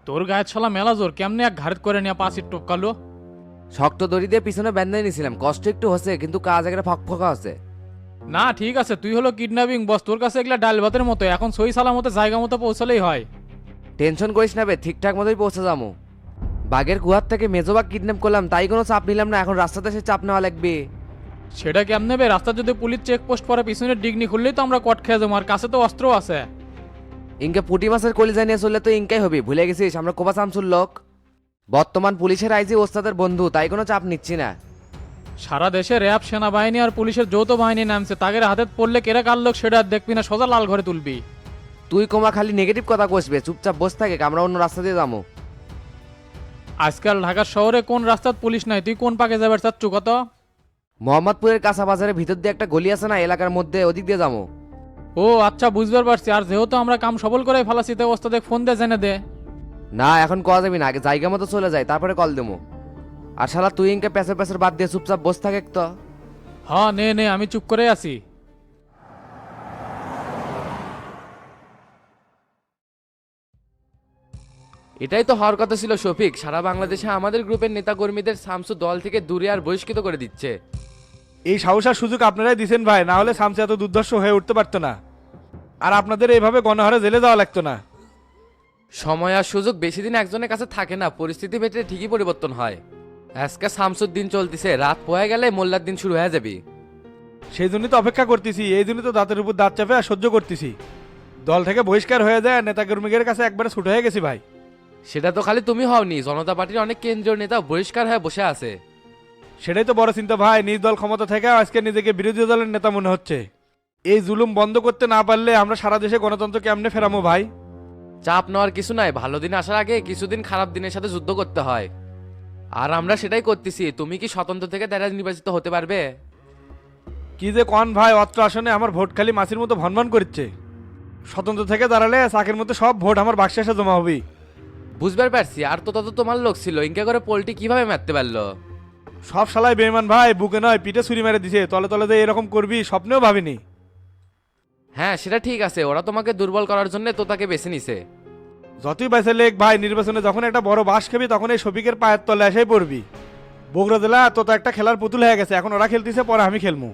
তোর গায়ে ছলা মেলা জোর কেমনে এক ঘাড়ত করে নিয়ে পাঁচির টপকালো। শক্ত দড়ি দিয়ে পিছনে বেঁধে নিয়েছিলাম, কষ্ট একটু হচ্ছে কিন্তু কাজ একটা ফকফকা আছে। না ঠিক আছে, তুই হলো কিডন্যাপিং বস, তোর কাছে এগুলা ডাল ভাতের মতো, এখন সই সালামতে জায়গা মতো পৌঁছালেই হয়। টেনশন করিস না বে, ঠিকঠাক মতোই পৌঁছে যাবো। বাঘের গুহার থেকে মেজবাগ কিডন্যাপ করলাম তাই কোনো চাপ নিলাম না, এখন রাস্তাতে সে চাপ নেওয়া লাগবে। সেটা কেমনে বে? রাস্তা যদি পুলিশ চেকপোস্ট পরে পিছনের ডিগনি খুললেই তো আমরা কট খেয়ে যাবো, আর কাছে তো অস্ত্র আছে। ইনকে পুঁটি মাছের কলিজা নিয়ে চললে তো ইনকাই হবি, ভুলে গেছিস আমরা কোপা চামচুর লোক। বর্তমান পুলিশের আইজি ওস্তাদের বন্ধু, তাই কোনো চাপ নিচ্ছি না। সারা দেশে র্যাব সেনাবাহিনী আর পুলিশের যৌথ বাহিনী নামছে, তাদের হাতে পড়লে কেরা কার লোক সেটা আর দেখবি না, সোজা লাল ঘরে তুলবি। তুই কোমা খালি নেগেটিভ কথা কষবে, চুপচাপ বসে থাকে, আমরা অন্য রাস্তা দিয়ে যাবো। আজকাল ঢাকা শহরে কোন রাস্তার পুলিশ নাই, তুই কোন পাকে যাবার চাচ্ছু কত? মোহাম্মদপুরের কাঁচা বাজারের ভিতর দিয়ে একটা গলি আছে না এলাকার মধ্যে, ওদিক দিয়ে যাবো। ও আচ্ছা, বুঝবার পারছি। আর যেহেতু আমরা কাম সবল করে ফেলাছি, তো ওস্তাদে ফোন দিয়ে জেনে দে। না এখন কওয়া যাবি না, আগে জায়গা মতো চলে যায় তারপরে কল দেবো। আর শালা তুই ইনকে প্যাসের প্যাসের বাদ দিয়ে চুপচাপ বসে থাকে তো। হ্যাঁ নে নে, আমি চুপ করে আছি। এটাই তো হওয়ার কথা ছিল শফিক, সারা বাংলাদেশে আমাদের গ্রুপের নেতাকর্মীদের শামসু দল থেকে দূরে আর বহিষ্কৃত করে দিচ্ছে। এই সাহসার সুযোগ আপনারাই দিছেন ভাই, না হলে শামসু এত দুর্ধর্ষ হয়ে উঠতে পারতো না, আর আপনাদের এইভাবে গণহারে জেলে যাওয়া লাগতো না। সময় আর সুযোগ বেশি দিন একজনের কাছে থাকে না, পরিস্থিতি ভেদে ঠিকই পরিবর্তন হয়। আজকে শামসুর দিন চলতেছে, রাত পোয়া গেলে মোল্লার দিন শুরু হয়ে যাবে। সেই জন্যই তো অপেক্ষা করতেছি, এই জন্যই তো দাঁতের উপর দাঁত চাপে আর সহ্য করতেছি। দল থেকে বহিষ্কার হয়ে যায়, নেতাকর্মীদের কাছে একবারে ছুট হয়ে গেছি ভাই। সেটা তো খালি তুমি হওনি, জনতা পার্টির অনেক কেন্দ্রীয় নেতা বহিষ্কার হয়ে বসে আছে। সেটাই তো বড় চিন্তা ভাই, নিজ দল ক্ষমতা থেকে আজকে নিজেকে বিরোধী দলের নেতা মনে হচ্ছে। এই জুলুম বন্ধ করতে না পারলে আমরা সারা দেশে গণতন্ত্র কেমনে ফেরামো ভাই? চাপ নেওয়ার কিছু নাই, ভালো দিন আসার আগে কিছুদিন খারাপ দিনের সাথে যুদ্ধ করতে হয়, আর আমরা সেটাই করতেছি। তুমি কি স্বতন্ত্র থেকে তারা নির্বাচিত হতে পারবে? কি যে কন ভাই, অত্র আসনে আমার ভোট খালি মাছির মতো ভনভন করছে। স্বতন্ত্র থেকে দাঁড়ালে চাকের মতো সব ভোট আমার বাক্সে এসে জমা হবে। বুঝবার পারছি, আর তো তত তোমার লোক ছিল, ইনকে করে পোলটি কিভাবে মারতে পারলো? সব শালাই বেইমান ভাই, বুকে নয় পিঠে ছুরি মেরে দিছে, তলে তলে যে এরকম করবি স্বপ্নেও ভাবিনি। হ্যাঁ সেটা ঠিক আছে, ওরা তোমাকে দুর্বল করার জন্য তো তাকে বেছে নিছে। যতই বাইসে লেখ ভাই, নির্বাচনে যখন একটা বড় বাস খেবি তখন এই শফিকের পায়ের তলে এসেই পড়বি। বগুড়া জেলা তো একটা খেলার পুতুল হয়ে গেছে, এখন ওরা খেলতেছে, পরে আমি খেলবো।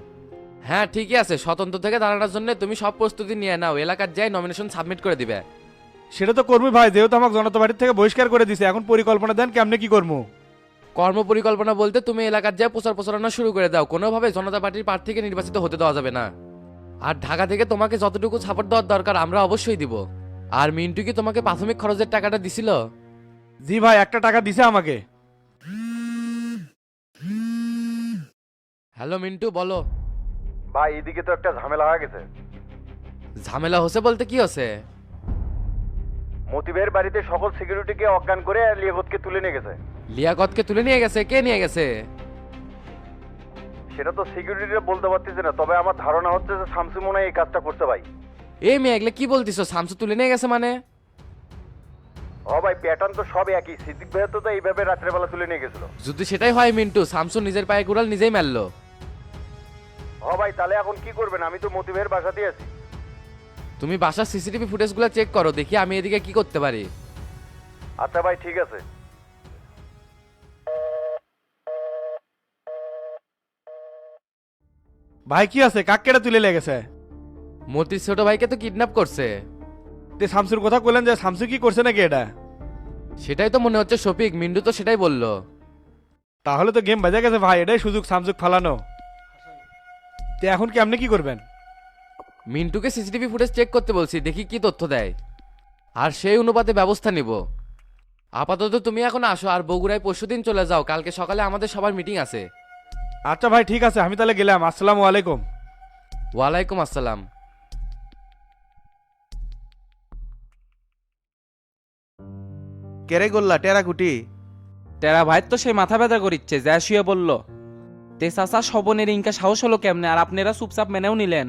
হ্যাঁ ঠিকই আছে, স্বতন্ত্র থেকে দাঁড়ানোর জন্য তুমি সব প্রস্তুতি নিয়ে নাও, এলাকার যাই নমিনেশন সাবমিট করে দিবে। সেটা তো করবি ভাই, যেহেতু আমাকে জনতা পার্টির থেকে বহিষ্কার করে দিছে, এখন পরিকল্পনা দেন কেমনে কি করবো। কর্ম পরিকল্পনা বলতে তুমি এলাকার যাই প্রচার প্রচারণা শুরু করে দাও, কোনোভাবে জনতা পার্টির প্রার্থীকে নির্বাচিত হতে দেওয়া যাবে না। আর ঢাকা থেকে তোমাকে যতটুকু সাপোর্ট দেওয়ার দরকার আমরা অবশ্যই দিব। আর মিন্টু কি তোমাকে প্রাথমিক খরচের টাকাটা দিছিল? জি ভাই, একটা টাকা দিছে আমাকে। হ্যালো মিন্টু, বলো। ভাই এদিকে তো একটা ঝামেলা হয়ে গেছে। ঝামেলা হচ্ছে বলতে কি হচ্ছে? মতিবের বাড়িতে সকল সিকিউরিটিকে অজ্ঞান করে লিয়াকতকে তুলে নিয়ে গেছে। লিয়াকতকে তুলে নিয়ে গেছে? কে নিয়ে গেছে? সেটা তো সিকিউরিটিরা বলতে পারতেছে না, তবে আমার ধারণা হচ্ছে যে শামসু মনে হয় এই কাজটা করছে ভাই। এই মেয়ে এগুলো কি বলতিছো? শামসু তুলে নিয়ে গেছে মানে? ও ভাই, প্যাটার্ন তো সব একই। সিদ্দিক ভাইয়া তো এইভাবে রাত্রেবেলা তুলে নিয়ে গেছিল। যদি সেটাই হয় মিন্টু, শামসু নিজের পায়ে কুড়াল নিজেই মারলো। ও ভাই, তাহলে এখন কি করবেন? আমি তো মতিবের বাসাতেই আছি। তুমি বাসার সিসিটিভি ফুটেজগুলো চেক করো, দেখি আমি এদিকে কি করতে পারি। আচ্ছা ভাই, ঠিক আছে। ভাই কি আছে, কাক কেটে তুলে লেগেছে? মতির ছোট ভাইকে তো কিডন্যাপ করছে। তে শামসুর কথা বললেন যে শামসু কি করছে নাকি এটা? সেটাই তো মনে হচ্ছে শফিক, মিন্টু তো সেটাই বললো। তাহলে তো গেম বাজে গেছে ভাই, এটাই সুযোগ শামসুক ফালানো। তে এখন কেমনে কি করবেন? মিন্টুকে সিসিটিভি ফুটেজ চেক করতে বলছি, দেখি কি তথ্য দেয়, আর সেই অনুপাতে ব্যবস্থা নিব। আপাতত তুমি এখন আসো, আর বগুড়ায় পরশুদিন চলে যাও, কালকে সকালে আমাদের সবার মিটিং আছে। আচ্ছা ভাই ঠিক আছে, আমি তাহলে গেলাম। আসসালামু আলাইকুম। ওয়ালাইকুম আসসালাম। কেরে গোল্লা টেরাকুটি? টেরা ভাই তো সেই মাথা ব্যথা করিচ্ছে, যা শুয়ে বলল। তে চাচা শবনের ইনকা সাহস হলো কেমনে, আর আপনারা চুপচাপ মেনেও নিলেন?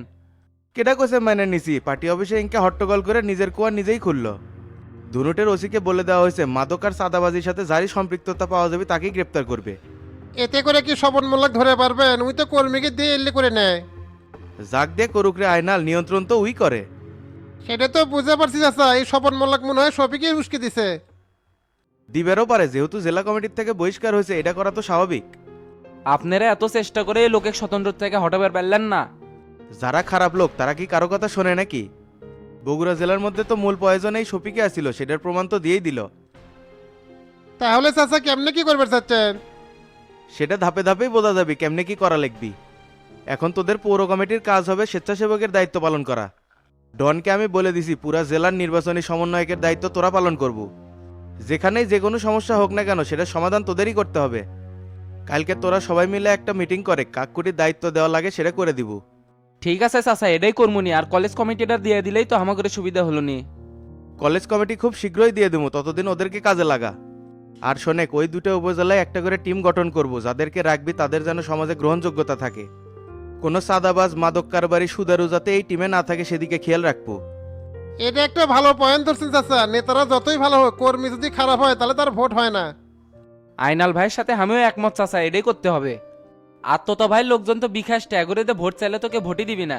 কেডা কোসে মানে নিছি, পার্টি অফিসে ইনকে হট্টগোল করে নিজের কুয়া নিজেই খুললো। ধুনুটের ওসিকে বলে দেওয়া হয়েছে মাদক আর চাঁদাবাজির সাথে যারই সম্পৃক্ততা পাওয়া যাবে তাকেই গ্রেপ্তার করবে। এতে করে কি স্বপন মোল্লাক ধরে পারবেন? উই তো কর্মীকে দিয়ে এল্লি করে নেয়। জাগ দিয়ে করুক রে আয়নাল, নিয়ন্ত্রণ তো উই করে। সেটা তো বুঝতে পারছি চাচা, এই স্বপন মোল্লাক মনে হয় সবিকে উস্কে দিছে। দিবেরও পারে, যেহেতু জেলা কমিটির থেকে বহিষ্কার হয়েছে, এটা করা তো স্বাভাবিক। আপনারা এত চেষ্টা করে এই লোকের স্বতন্ত্র থেকে হটাবার পারলেন না। যারা খারাপ লোক তারা কি কারো কথা শোনে নাকি? বগুড়া জেলার মধ্যে তো মূল প্রয়োজন এই শফিকে আসছিল, সেটার প্রমাণ তো দিয়েই দিল। তাহলে চাচা কেমনে কি করবে চাচ্ছেন? সেটা ধাপে ধাপেই বোঝা যাবে কেমনে কি করা লিখবি। এখন তোদের পৌর কমিটির কাজ হবে স্বেচ্ছাসেবকের দায়িত্ব পালন করা। ডনকে আমি বলে দিছি পুরা জেলার নির্বাচনী সমন্বয়কের দায়িত্ব তোরা পালন করব। যেখানেই যে কোনো সমস্যা হোক না কেন সেটার সমাধান তোদেরই করতে হবে। কালকে তোরা সবাই মিলে একটা মিটিং করে কাকুটির দায়িত্ব দেওয়া লাগে সেটা করে দিব। ঠিক আছে চাচা, এটাই করমুনি। আর কলেজ কমিটিটা দিয়ে দিলেই তো আমাদের সুবিধা হলো নি। কলেজ কমিটি খুব শীঘ্রই দিয়ে দেবো, ততদিন ওদেরকে কাজে লাগা। আর শোনেক, ওই দুটো উপজেলায় একটা করে টিম গঠন করব, যাদেরকে রাখবি তাদের যেন সমাজে গ্রহণযোগ্যতা থাকে। কোনো সাদাবাজ মাদক কারবারি সুদারু যাতে এই টিমে না থাকে সেদিকে খেয়াল রাখবো। এটা একটা ভালো পয়েন্ট ধরছেন চাচা। নেতারা যতই ভালো হোক, কর্মী যদি খারাপ হয় তাহলে তার ভোট হয় না। আইনাল ভাইয়ের সাথে আমিও একমত চাচা, এটাই করতে হবে। আর তো ভাই লোকজন তো বিকাশ ট্যাগরেতে ভোট চাইলে তোকে ভোটই দিবি না।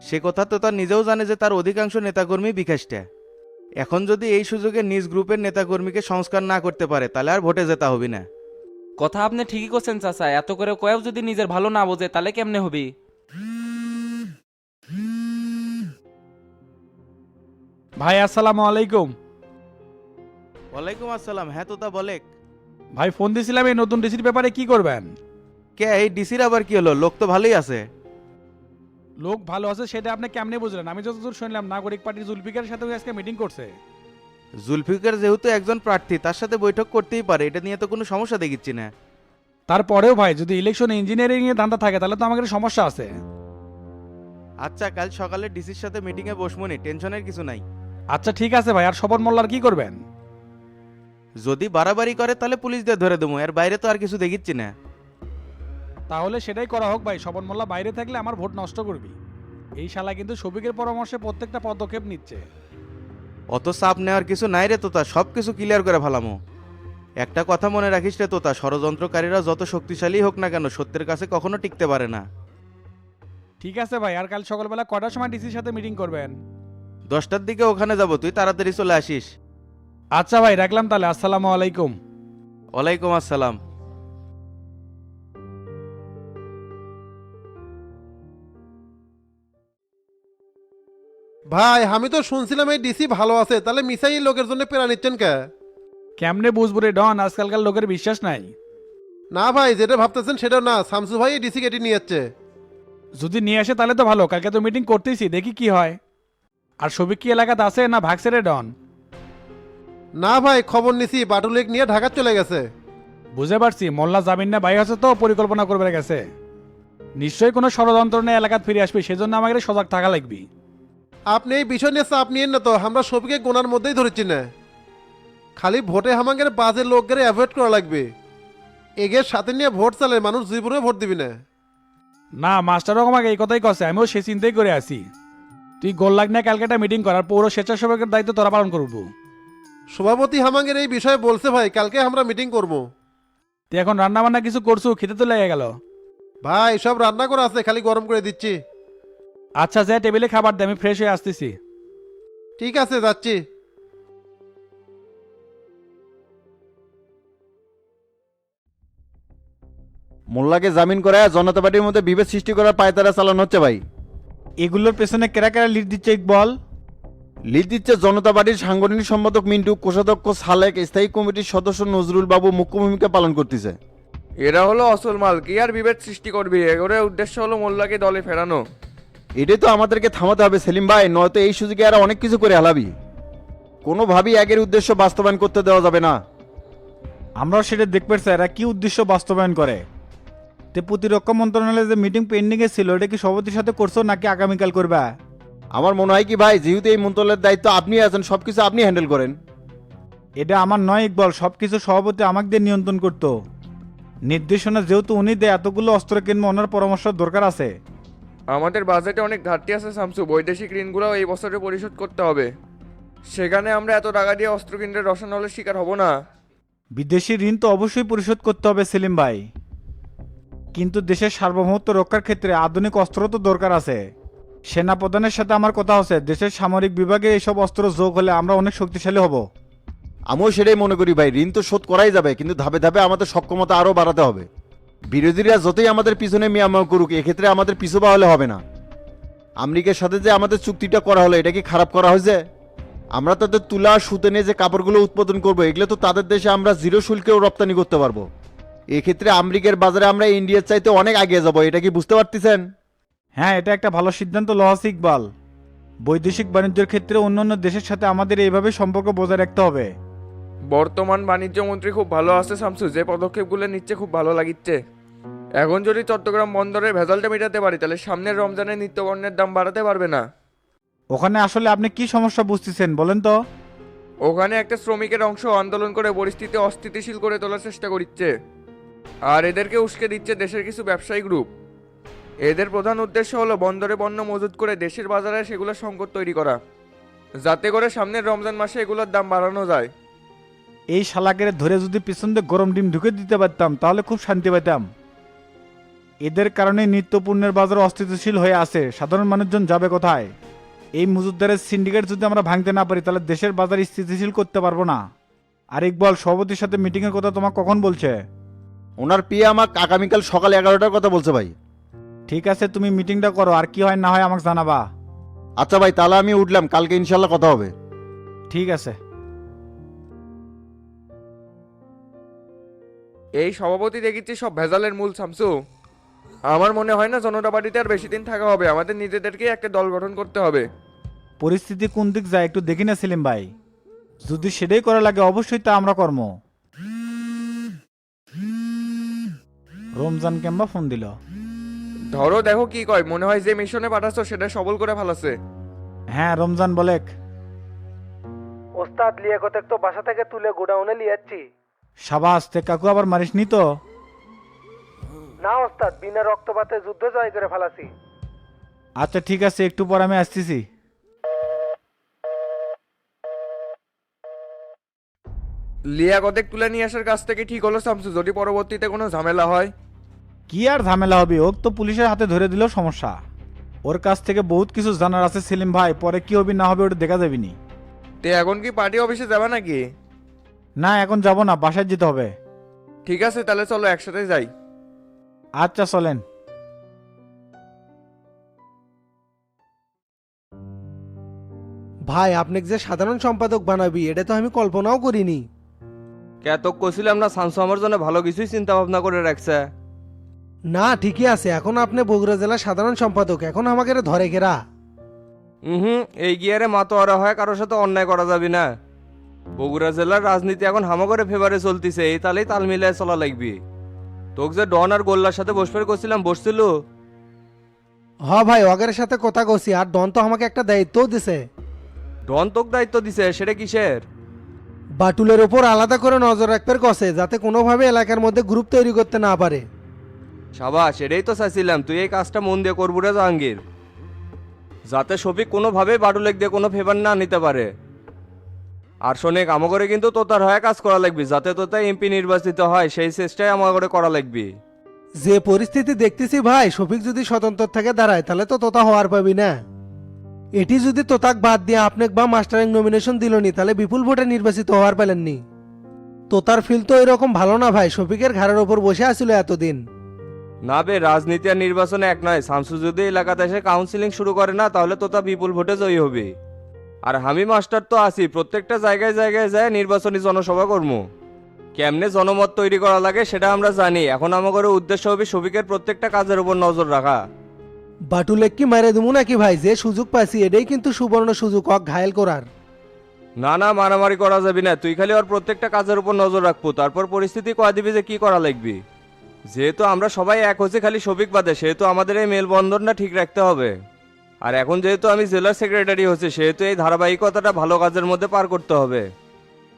সে কথা তো তার নিজেও জানে যে তার অধিকাংশ নেতাকর্মী বিকাশটা। এখন যদি এই সুযোগে নিজ গ্রুপের নেতাকর্মীকে সংস্কার না করতে পারে তাহলে আর ভোটে যেতে হবে না। কথা আপনি ঠিকই করছেন চাচা, এত করে কয়েও যদি নিজের ভালো না বোঝে তাহলে কেমনে হবি। ভাই আসসালামু আলাইকুম। ওয়ালাইকুম আসসালাম। হ্যাঁ তোতা বলেক। ভাই ফোন দিছিলাম এই নতুন ডিসির ব্যাপারে কি করবেন? কে এই ডিসির আবার কি হলো? লোক তো ভালোই আছে। লোক ভালো আছে সেটা আপনি কেমনে বুঝলেন? আমি যতদূর শুনলাম নাগরিক পার্টির জুলফিকারের সাথে আজকে মিটিং করছে। জুলফিকার যেহেতু একজন প্রার্থী, তার সাথে বৈঠক করতেই পারে, এটা নিয়ে তো কোনো সমস্যা দেখিচ্ছি না। তারপরেও ভাই যদি ইলেকশন ইঞ্জিনিয়ারিং এ ধান্দা থাকে তাহলে তো আমাদের সমস্যা আছে। আচ্ছা, কাল সকালে ডিসির সাথে মিটিংয়ে বসমনি, টেনশনের কিছু নাই। আচ্ছা ঠিক আছে ভাই। আর স্বপন মোল্লার কি করবেন? যদি বাড়াবাড়ি করে তাহলে পুলিশ দিয়ে ধরে দেবো, এর বাইরে তো আর কিছু দেখিচ্ছি না। তাহলে সেটাই করা হোক ভাই। স্বপন মোল্লা বাইরে থাকলে আমার ভোট নষ্ট করবি। এই শালা কিন্তু শফিকের পরামর্শে প্রত্যেকটা পদক্ষেপ নিচ্ছে। অত চাপ নেওয়ার কিছু নাই রে তোতা, সব কিছু ক্লিয়ার করে ফেলামো। একটা কথা মনে রাখিস রে তোতা, ষড়যন্ত্রকারীরা যত শক্তিশালী হোক না কেন সত্যের কাছে কখনো টিকতে পারে না। ঠিক আছে ভাই। আর কাল সকালবেলা কটার সময় ডিসির সাথে মিটিং করবেন? 10টার দিকে ওখানে যাব, তুই তাড়াতাড়ি চলে আসিস। আচ্ছা ভাই রাখলাম তাহলে। আসসালামু আলাইকুম। ওয়ালাইকুম আসসালাম। ভাই আমি তো শুনছিলাম এই ডিসি ভালো আছে, তাহলে মিসাই লোকের জন্য পেরা নিচ্ছেন কে? কেমনে বুঝবো রে ডন? আজকালকার লোকের বিশ্বাস নাই। না ভাই, যেটা ভাবতেছেন সেটাও না। শামসু ভাই এই ডিসি কেটে নিয়ে যাচ্ছে। যদি নিয়ে আসে তাহলে তো ভালো। কালকে তো মিটিং করতেইছি, দেখি কি হয়। আর শফিক কি এলাকাতে আছে না ভাগছে রে ডন? না ভাই, খবর নিছি বাটুলেক নিয়ে ঢাকা চলে গেছে। বুঝতে পারছি মোল্লা জামিন না ভাই আছে তো পরিকল্পনা করবে গেছে। নিশ্চয়ই কোনো ষড়যন্ত্র নিয়ে এলাকাত ফিরে আসবে, সেজন্য আমাকে সজাগ থাকা লাগবে। আপনি এই বিষয় নিয়ে চাপ নিয়েন না তো, আমরা সবকে গোনার মধ্যেই ধরেছি না। খালি ভোটে আমাদের বাজে লোককে অ্যাভয়েড করা লাগবে। এগের সাথে নিয়ে ভোট চালে মানুষ জীবনে ভোট দিবি না। না মাস্টারও আমাকে এই কথাই কছে, আমিও সে চিন্তাই করে আছি। তুই গোল লাগ না কালকে একটা মিটিং করার পৌর স্বেচ্ছাসেবকের দায়িত্ব তোরা পালন করবো। সভাপতি আমাদের এই বিষয়ে বলছে ভাই, কালকে আমরা মিটিং করব। তুই এখন রান্না বান্না কিছু করছু? খেতে তো লেগে গেল। ভাই সব রান্না করা আছে, খালি গরম করে দিচ্ছি। আচ্ছা যা টেবিলে খাবার দে, আমি ফ্রেশ হয়ে আসতেছি। ঠিক আছে, যাচ্ছি। মোল্লাকে জামিন করে জনতা পার্টির মধ্যে বিভেদ সৃষ্টি করার পায়তারা চালানো হচ্ছে ভাই। এগুলোর পেছনে কেরা কেরা লিড দিচ্ছে বল? লিড দিচ্ছে জনতা পার্টির সাংগঠনিক সম্পাদক মিন্টু, কোষাধ্যক্ষ সালেক, স্থায়ী কমিটির সদস্য নজরুল বাবু মুখ্য ভূমিকা পালন করতেছে। এরা হলো আসল মাল, কি আর বিভেদ সৃষ্টি করবি? এগুলোর উদ্দেশ্য হলো মোল্লাকে দলে ফেরানো। এটাই তো আমাদেরকে থামাতে হবে সেলিম ভাই, নয়তো এই সুযোগে আর অনেক কিছু করে হালাবি। কোনোভাবেই আগের উদ্দেশ্য বাস্তবায়ন করতে দেওয়া যাবে না। আমরাও সেটা দেখতে পারছি এরা কি উদ্দেশ্য বাস্তবায়ন করে। তে প্রতিরক্ষা মন্ত্রণালয়ে যে মিটিং পেন্ডিং এ ছিল, এটা কি সভাপতির সাথে করছো নাকি আগামীকাল করবা? আমার মনে হয় কি ভাই, যেহেতু এই মন্ত্রণালয়ের দায়িত্ব আপনি আছেন, সবকিছু আপনি হ্যান্ডেল করেন। এটা আমার নয় ইকবল, সবকিছু সভাপতি আমাকে দিয়ে নিয়ন্ত্রণ করতো। নির্দেশনা যেহেতু উনি দেয়, এতগুলো অস্ত্র কিনবো, ওনার পরামর্শ দরকার আছে। আমাদের বাজেটে অনেক ঘাটতি আছে শামসু, বৈদেশিক ঋণগুলো এই বছরে পরিশোধ করতে হবে। সেখানে আমরা এত টাকা দিয়ে অস্ত্র কিনতে রসায়ন হলে শিকার হব না। বিদেশি ঋণ তো অবশ্যই পরিশোধ করতে হবে সেলিম ভাই, কিন্তু দেশের সার্বভৌমত্ব রক্ষার ক্ষেত্রে আধুনিক অস্ত্র তো দরকার আছে। সেনা প্রধানের সাথে আমার কথা হচ্ছে, দেশের সামরিক বিভাগে এইসব অস্ত্র যোগ হলে আমরা অনেক শক্তিশালী হব। আমিও সেটাই মনে করি ভাই, ঋণ তো শোধ করাই যাবে, কিন্তু ধাপে ধাপে আমাদের সক্ষমতা আরও বাড়াতে হবে। বিরোধীরা যতই আমাদের পিছনে মিয়ামাও করুক, এক্ষেত্রে আমাদের পিছু পা হলে হবে না। আমেরিকার সাথে যে আমাদের চুক্তিটা করা হলো, এটা কি খারাপ করা হয়েছে? আমরা তাদের তুলা সুতে নিয়ে যে কাপড়গুলো উৎপাদন করবো, এগুলো তো তাদের দেশে আমরা জিরো শুল্কেও রপ্তানি করতে পারবো। এক্ষেত্রে আমেরিকার বাজারে আমরা ইন্ডিয়ার চাইতে অনেক এগিয়ে যাবো, এটা কি বুঝতে পারতেছেন? হ্যাঁ, এটা একটা ভালো সিদ্ধান্ত লওয়া আছে ইকবাল। বৈদেশিক বাণিজ্যের ক্ষেত্রে অন্যান্য দেশের সাথে আমাদের এইভাবে সম্পর্ক বজায় রাখতে হবে। বর্তমান বাণিজ্য মন্ত্রী খুব ভালো আছে শামসু, যে পদক্ষেপগুলো নিচ্ছে খুব ভালো লাগিচ্ছে। এখন যদি চট্টগ্রাম বন্দরের ভেজালটা মেটাতে পারি তাহলে সামনের রমজানে নিত্যপণ্যের দাম বাড়াতে পারবে না। ওখানে আসলে আপনি কি সমস্যা বুঝতেছেন বলেন তো? ওখানে একটা শ্রমিকের অংশ আন্দোলন করে পরিস্থিতি অস্থিতিশীল করে তোলার চেষ্টা করছে, আর এদেরকে উস্কে দিচ্ছে দেশের কিছু ব্যবসায়ী গ্রুপ। এদের প্রধান উদ্দেশ্য হলো বন্দরে পণ্য মজুত করে দেশের বাজারে সেগুলো সংকট তৈরি করা, যাতে করে সামনের রমজান মাসে এগুলোর দাম বাড়ানো যায়। এই শালাকের ধরে যদি পিছন দিয়ে গরম ডিম ঢুকে দিতে পারতাম তাহলে খুব শান্তি পেতাম। এদের কারণে নিত্যপণ্যের বাজার অস্থিতিশীল হয়ে আছে, সাধারণ মানুষজন যাবে কোথায়? এই মজুতদারের সিন্ডিকেট যদি আমরা ভাঙতে না পারি তাহলে দেশের বাজার স্থিতিশীল করতে পারবো না। আর ইকবাল, সভাপতির সাথে মিটিংয়ের কথা তোমাকে কখন বলছে? ওনার পিএ আমাকে আগামীকাল সকাল 11টার কথা বলছে ভাই। ঠিক আছে, তুমি মিটিংটা করো, আর কি হয় না হয় আমাকে জানাবা। আচ্ছা ভাই, তাহলে আমি উঠলাম, কালকে ইনশাল্লাহ কথা হবে। ঠিক আছে। এই সভাপতি দেখেছি সব ভেজালের মূল শামসু। আমার মনে হয় না জনতা পার্টিতে আর বেশি দিন থাকা হবে, আমাদের নিজেদেরকেই একটা দল গঠন করতে হবে। পরিস্থিতি কোন দিক যায় একটু দেখি না সেলিম ভাই, যদি সেটাই করা লাগে অবশ্যই তা আমরা কর্ম। রমজান কেম্বা ফোন দিল। ধরো দেখো কি কয়, মনে হয় যে মিশনে পাঠাচ্ছ সেটা সবল করে ফেলাছে। হ্যাঁ, রমজান বলেক। ওস্তাদ লিয়াকতেক তো বাসা থেকে তুলে গোডাউনে লিয়াচ্ছি। সাবাস, তে কাকু আবার মারিসনি তো? না ওস্তাদ, বিনা রক্তপাতে যুদ্ধ জয় করে ফেলাছি। আচ্ছা ঠিক আছে, একটু পর আমি আসতেছি। লিয়াকতেক তুলে নিয়ে আসার কাছ থেকে ঠিক হলো শামসু, যদি পরবর্তীতে কোনো ঝামেলা হয়। কি আর ঝামেলা হবে, ওক তো পুলিশের হাতে ধরে দিলেও সমস্যা। ওর কাছ থেকে বহুত কিছু জানার আছে সেলিম ভাই, পরে কি হবে না হবে ওটা দেখা যাবেনি। তে এখন কি পার্টি অফিসে যাবে নাকি? না, এখন যাব না, বাসায় যেতে হবে। ঠিক আছে, তাহলে চলো একসাথে যাই। আচ্ছা চলেন। ভাই, আপনাকে যে সাধারণ সম্পাদক বানাবি এটা তো আমি কল্পনাও করিনি। কে তো কছিলাম না শামসু আমার জন্য ভালো কিছুই চিন্তা ভাবনা করে রাখছে। না ঠিকই আছে, এখন আপনি বগুড়া জেলার সাধারণ সম্পাদক, এখন আমাকে ধরে ঘেরা। এই গিয়ারে মাতোয়ারা হয় কারোর সাথে অন্যায় করা যাবে না। বগুড়া জেলার রাজনীতি এখন হামাগরে ফেভারে চলতিছে, এই তালেই তাল মিলিয়ে চলা লাগবি। তোকে যে ডন আর গোল্লার সাথে বসবে করছিলাম, বসছিল? হ ভাই, অগের সাথে কথা কছি, আর ডন তো আমাকে একটা দায়িত্বও দিছে। ডন তোকে দায়িত্ব দিছে, সেটা কিসের? বাটুলের ওপর আলাদা করে নজর রাখতে কছে, যাতে কোনোভাবে এলাকার মধ্যে গ্রুপ তৈরি করতে না পারে। সাবাস, এটাই তো চাইছিলাম, তুই এই কাজটা মন দিয়ে করবো রে জাহাঙ্গীর, যাতে শফিক কোনোভাবে বাটুলেক দিয়ে কোনো ফেভার না নিতে পারে। আর শোনেক, আমাগরে কিন্তু তোতার হয়ে কাজ করা লাগবি, যাতে তোতা এমপি নির্বাচিত হয় সেই চেষ্টাই আমাগরে করা লাগবি। যে পরিস্থিতি দেখতেছি ভাই, শফিক যদি স্বতন্ত্র থেকে দাঁড়ায় তাহলে তো তোতা হওয়ার পাবি না। এটি যদি তোতাক বাদ দিয়ে আপনাকে বা মাস্টারিং নমিনেশন দিলনি তাহলে বিপুল ভোটে নির্বাচিত হওয়ার পেলেননি। তোতার ফিল তো এরকম ভালো না ভাই, শফিকের ঘাড়ের ওপর বসে আছিল এতদিন। না বে, রাজনীতি আর নির্বাচনে এক নয়। শামসু যদি এলাকাতে এসে কাউন্সিলিং শুরু করে না তাহলে তোতা বিপুল ভোটে জয়ী হবে। আর আমি মাস্টার তো আছি, প্রত্যেকটা জায়গায় জায়গায় যায় নির্বাচনী জনসভা করবো। কেমনে জনমত তৈরি করা লাগে সেটা আমরা জানি। এখন আমাদের উদ্দেশ্য হবে শফিকের প্রত্যেকটা কাজের উপর নজর রাখা। বাটুলেক কি মারে দেবো নাকি ভাই? যে সুযোগ পাইছি এটাই কিন্তু সুবর্ণ সুযোগ অক ঘায়েল করার। না না, মারামারি করা যাবে না। তুই খালি ওর প্রত্যেকটা কাজের উপর নজর রাখবো, তারপর পরিস্থিতি কয়া দিবি যে কি করা লাগবে। যেহেতু আমরা সবাই এক হচ্ছে খালি শফিক বাদে, সেহেতু আমাদের এই মেলবন্ধনটা ঠিক রাখতে হবে। আর এখন যেহেতু আমি জেলার সেক্রেটারি হচ্ছে, সেহেতু এই ধারাবাহিকতাটা ভালো কাজের মধ্যে পার করতে হবে।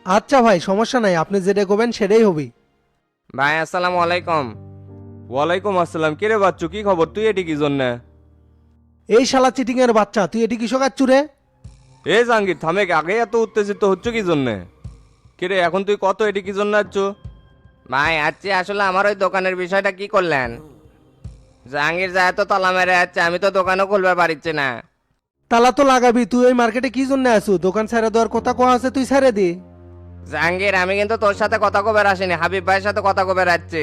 আচ্ছা ভাই, সমস্যা নাই, আপনি যেটা করবেন সেটাই হবি। ভাই আসসালামু আলাইকুম। ওয়ালাইকুম আসসালাম। কে রে বাচ্চু, কি খবর? তুই এটি কি জন্য? এই শালা চিটিং এর বাচ্চা, তুই এটি কিসক আচ্ছু রে? এ জাহাঙ্গীর থামে, আগে এত উত্তেজিত হচ্ছ কি জন্যে? কে রে, এখন তুই কত এটি কি জন্য আচ্ছ? ভাই আজকে আসলে আমার ওই দোকানের বিষয়টা কি করলেন? জাহাঙ্গীর যায় তো তালা মেরে যাচ্ছে, আমি তো দোকানও খুলবে পারছি না। তালা তো লাগাবি, তুই ওই মার্কেটে কি জন্য আসু? দোকান ছেড়ে দেওয়ার কথা কোয়া আছে, তুই ছেড়ে দি। জাহাঙ্গীর আমি কিন্তু তোর সাথে কথা কবে আসিনি, হাবিব ভাইয়ের সাথে কথা কবে রাখছি।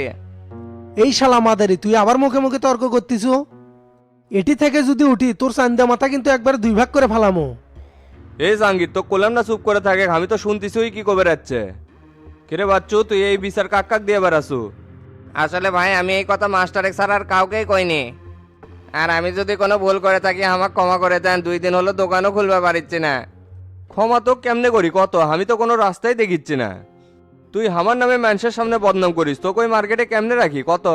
এই শালা মাদারি, তুই আবার মুখে মুখে তর্ক করতিস। এটি থেকে যদি উঠি তোর চান্দা মাথা কিন্তু একবার দুই ভাগ করে ফেলামো। এই জাহাঙ্গীর তো কোলাম না চুপ করে থাকে, আমি তো শুনতেছি ওই কি কবে যাচ্ছে। কিরে বাচ্চু তুই এই বিচার কাক কাক দিয়ে বেড়াছু? আসলে ভাই আমি এই কথা মাস্টার ছাড়া আর কাউকেই কইনি। আর আমি যদি কোনো ভুল করে থাকি আমাকে ক্ষমা করে দেন, 2 দিন হলো দোকানও খুলবে পারছি না। ক্ষমা তো কেমনে করি কত, আমি তো কোনো রাস্তায় দেখিচ্ছি না। তুই আমার নামে মানুষের সামনে বদনাম করিস, তো কই মার্কেটে কেমনে রাখি কত?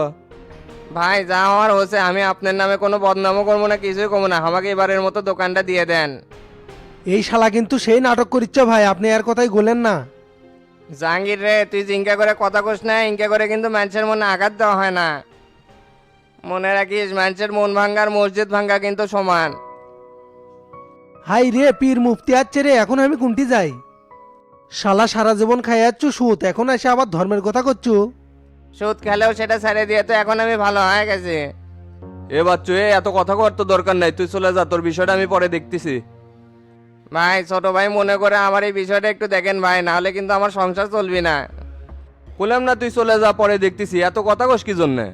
ভাই যা হওয়ার হচ্ছে, আমি আপনার নামে কোনো বদনামও করবো না, কিছুই করবো না, আমাকে এবারের মতো দোকানটা দিয়ে দেন। এই শালা কিন্তু সেই নাটক করিচ্ছে ভাই, আপনি আর কথাই বলেন না। জাহাঙ্গীর রে, তুই জিঙ্কা করে কথা কোস না, ইনকা করে কিন্তু মানুষের মনে আঘাত দেওয়া হয় না। মনে রাখিস, মানুষের মন ভাঙ্গার মসজিদ ভাঙ্গা কিন্তু সমান। হাই রে, পীর মুফতি আছে রে, এখন আমি কোনটি যাই? শালা সারা জীবন খাই যাচ্ছ সুদ, এখন এসে আবার ধর্মের কথা করছো। সুদ খেলেও সেটা ছেড়ে দিয়ে তো এখন আমি ভালো হয়ে গেছি। এ বাচ্চু এত কথা কর তো দরকার নাই, তুই চলে যা, তোর বিষয়টা আমি পরে দেখতেছি। ভাই ছোট ভাই মনে করে আমার এই বিষয়টা একটু দেখেন ভাই, নাহলে কিন্তু আমার সংসার চলবি না। বললাম না তুই চলে যা, পরে দেখতেছি, এত কথা কস কি জন্যে?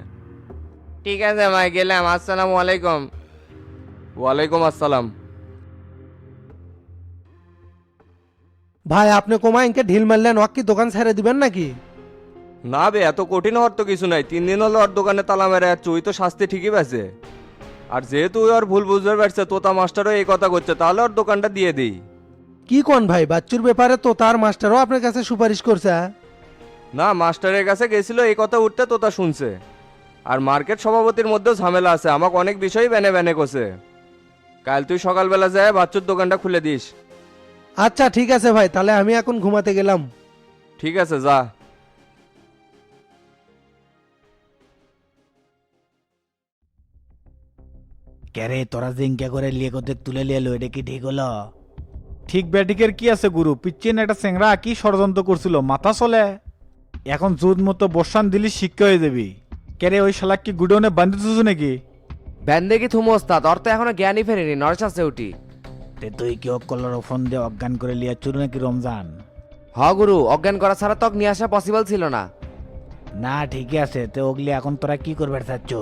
ঠিক আছে ভাই, গেলাম। আসসালামু আলাইকুম। ওয়ালাইকুম আসসালাম। ভাই আপনি কমা ইনকে ঢিল মারলেন, ওকে কি দোকান ছেড়ে দিবেন নাকি? না বে, এত কঠিন হওয়ার তো কিছু নাই, 3 দিন হলো ওর দোকানে তালা মেরে যাচ্ছে, ওই তো শাস্তি ঠিকই পাচ্ছে। আর যেহেতু ওই ওর ভুল বুঝতে পারছে, তোতা মাস্টারও এই কথা করছে, তাহলে ওর দোকানটা দিয়ে দিই। কি কোন ভাই, বাচ্চুর ব্যাপারে তো তার মাস্টারও আপনার কাছে সুপারিশ করছে। না, মাস্টারের কাছে গেছিল এই কথা উঠতে, তোতা শুনছে। আর মার্কেট সভাপতির মধ্যেও ঝামেলা আছে, আমাকে অনেক বিষয় বেনে বেনে করছে। কাল তুই সকালবেলা যায় বাচ্চুর দোকানটা খুলে দিস। আচ্ছা ঠিক আছে ভাই, তাহলে আমি এখন ঘুমাতে গেলাম। ঠিক আছে যা। ক্যারে তোরা জিঙ্কা করে লিয়ে করতে তুলে লিয়ে এলো, এটা কি ঠিক হলো? ঠিক ব্যাটিকের কি আছে গুরু, পিচ্ছেন একটা চেংরা কি ষড়যন্ত্র করছিল, মাথা চলে। এখন জুদ মতো বসান দিলি শিক্ষা হয়ে যাবি। ক্যারে ওই শালাক কি গুডনে বান্ধি দিছো নাকি? ব্যান্ডে কি থুমো ওস্তাদ, ওর তো এখনো জ্ঞানই ফেরেনি, নরস আছে উঠি। তে তুই কি কলার ফোন দিয়ে অজ্ঞান করে লিয়া চুরু নাকি রমজান? হ গুরু, অজ্ঞান করা ছাড়া তক নিয়ে আসা পসিবল ছিল না। না ঠিকই আছে, তে ওগলি এখন তোরা কি করবে চাচ্ছ?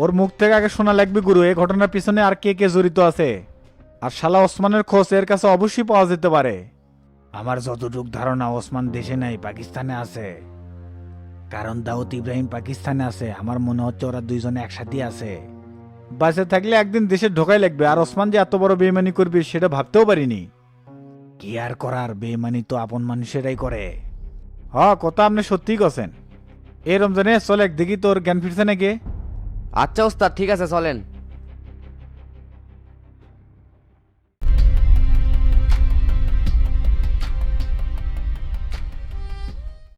ওর মুখ থেকে আগে শোনা লাগবে গুরু, এই ঘটনার পিছনে আর কে কে জড়িত আছে। আর শালা ওসমানের খোঁজ এর কাছে অবশ্যই পাওয়া যেতে পারে। আমার যতটুক ধারণা ওসমান দেশে নাই, পাকিস্তানে আছে। কারণ দাউদ ইব্রাহিম পাকিস্তানে আছে, আমার মনে হচ্ছে ওরা দুইজনে একসাথে আছে। বাসে থাকলে একদিন দেশে ঢোকাই লাগবে, আর ওসমান যে এত বড় বেইমানি করবে সেটা ভাবতেও পারিনি। কি আর করার, বেইমানি তো আপন মানুষেরাই করে। কথা আপনি সত্যিই করছেন। এই রমজানে চলে দেখি তোর জ্ঞান ফিরছে নাকি? আচ্ছা ওস্তাদ, ঠিক আছে চলেন।